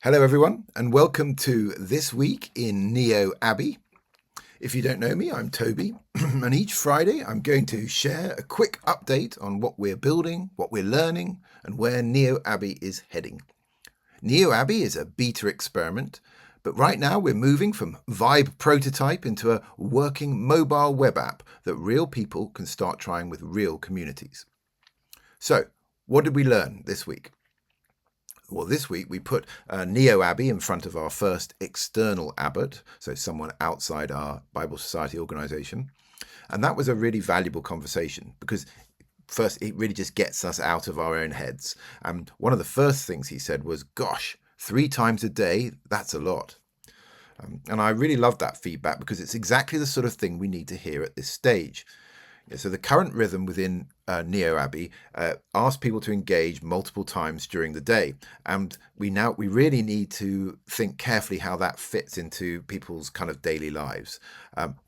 Hello, everyone, and welcome to This Week in NeoAbbey. If you don't know me, I'm Toby, and each Friday I'm going to share a quick update on what we're building, what we're learning, and where NeoAbbey is heading. NeoAbbey is a beta experiment, but right now we're moving from Vibe prototype into a working mobile web app that real people can start trying with real communities. So, what did we learn this week? Well, this week we put NeoAbbey in front of our first external abbot, so someone outside our Bible Society organization. And that was a really valuable conversation because first, it really just gets us out of our own heads. And one of the first things he said was, gosh, 3 times a day, that's a lot. And I really love that feedback because it's exactly the sort of thing we need to hear at this stage. So the current rhythm within NeoAbbey asks people to engage multiple times during the day, and we really need to think carefully how that fits into people's kind of daily lives.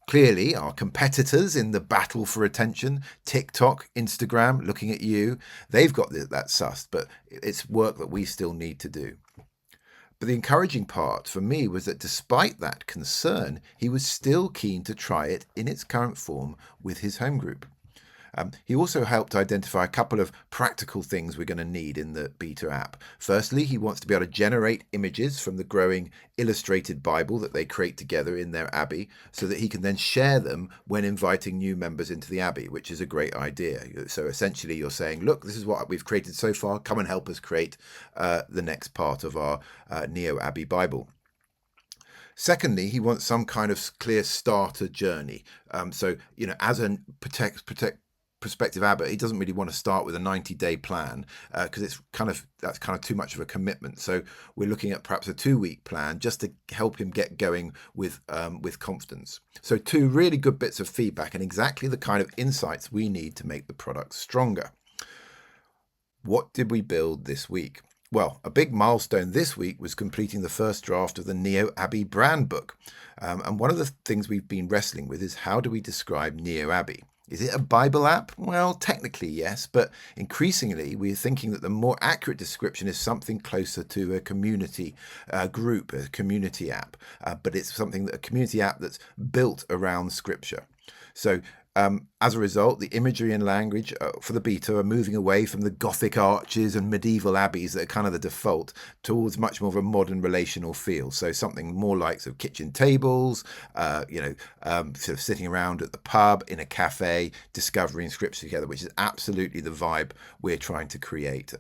Clearly, our competitors in the battle for attention, TikTok, Instagram, looking at you, they've got that sussed, but it's work that we still need to do. But the encouraging part for me was that despite that concern, he was still keen to try it in its current form with his home group. He also helped identify a couple of practical things we're going to need in the beta app. Firstly, he wants to be able to generate images from the growing illustrated Bible that they create together in their Abbey so that he can then share them when inviting new members into the Abbey, which is a great idea. So essentially you're saying, look, this is what we've created so far. Come and help us create the next part of our NeoAbbey Bible. Secondly, he wants some kind of clear starter journey. So, as a prospective abbot, he doesn't really want to start with a 90-day plan because that's kind of too much of a commitment. So we're looking at perhaps a 2-week plan just to help him get going with confidence. So 2 really good bits of feedback and exactly the kind of insights we need to make the product stronger. What did we build this week? Well, a big milestone this week was completing the first draft of the NeoAbbey brand book. And one of the things we've been wrestling with is how do we describe NeoAbbey? Is it a Bible app? Well, technically, yes, but increasingly we're thinking that the more accurate description is something closer to a community group, a community app, but it's a community app that's built around Scripture. So as a result, the imagery and language for the beta are moving away from the Gothic arches and medieval abbeys that are kind of the default towards much more of a modern relational feel. So something more like sort of kitchen tables, sort of sitting around at the pub, in a cafe, discovering scripture together, which is absolutely the vibe we're trying to create.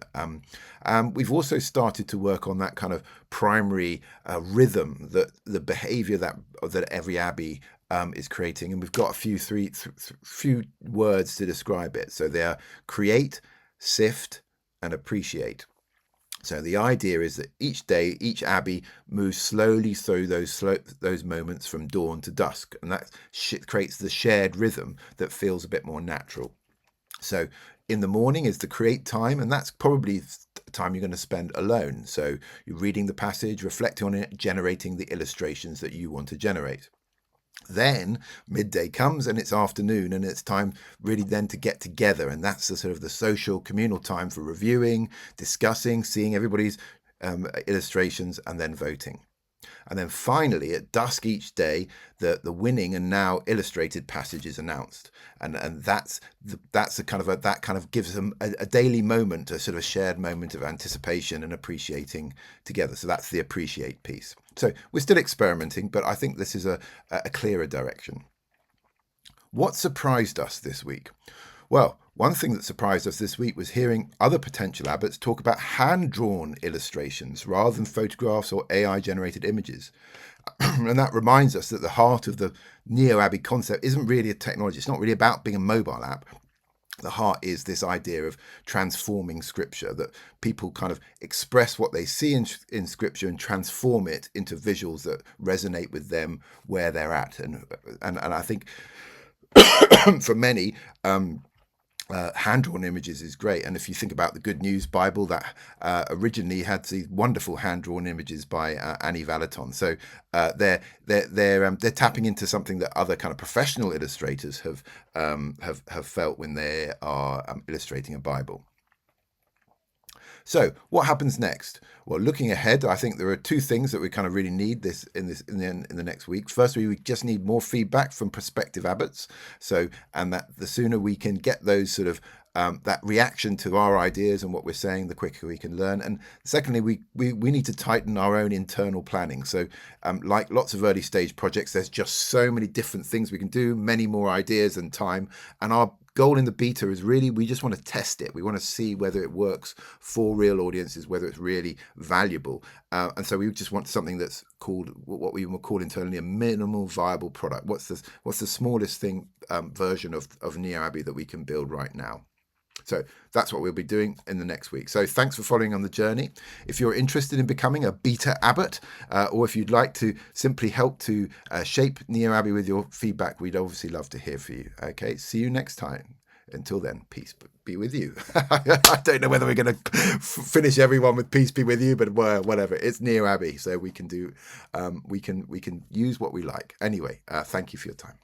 We've also started to work on that kind of primary rhythm, that the behavior that every abbey is creating, and we've got few words to describe it. So they are create, sift, and appreciate. So the idea is that each day, each abbey moves slowly through those moments from dawn to dusk, and that creates the shared rhythm that feels a bit more natural. So in the morning is the create time, and that's probably the time you're going to spend alone. So you're reading the passage, reflecting on it, generating the illustrations that you want to generate. Then midday comes and it's afternoon, and it's time really then to get together, and that's the sort of the social communal time for reviewing, discussing, seeing everybody's illustrations, and then voting. And then finally, at dusk each day, the winning and now illustrated passage is announced, and that's a kind of that kind of gives them a daily moment, a sort of a shared moment of anticipation and appreciating together. So that's the appreciate piece. So we're still experimenting, but I think this is a clearer direction. What surprised us this week? Well, one thing that surprised us this week was hearing other potential abbots talk about hand-drawn illustrations rather than photographs or AI-generated images. And that reminds us that the heart of the NeoAbbey concept isn't really a technology. It's not really about being a mobile app. The heart is this idea of transforming Scripture, that people kind of express what they see in Scripture and transform it into visuals that resonate with them where they're at. And I think for many, hand-drawn images is great. And if you think about the Good News Bible, that originally had these wonderful hand-drawn images by Annie Valaton. So they're tapping into something that other kind of professional illustrators have felt when they are illustrating a Bible. So what happens next? Well, looking ahead, I think there are two things that we kind of really need in the next week. Firstly, we just need more feedback from prospective abbots. So, and that the sooner we can get those sort of that reaction to our ideas and what we're saying, the quicker we can learn. And secondly, we need to tighten our own internal planning. So like lots of early stage projects, there's just so many different things we can do, many more ideas and time. And our goal in the beta is really, we just want to test it. We want to see whether it works for real audiences, whether it's really valuable. And so we just want something that's called what we will call internally a minimal viable product. What's the smallest thing version of NeoAbbey that we can build right now? So that's what we'll be doing in the next week. So thanks for following on the journey. If you're interested in becoming a beta abbot, or if you'd like to simply help to shape NeoAbbey with your feedback, we'd obviously love to hear from you. Okay, see you next time. Until then, peace be with you. I don't know whether we're going to finish everyone with peace be with you, but whatever. It's NeoAbbey, so we can do, we can use what we like. Anyway, thank you for your time.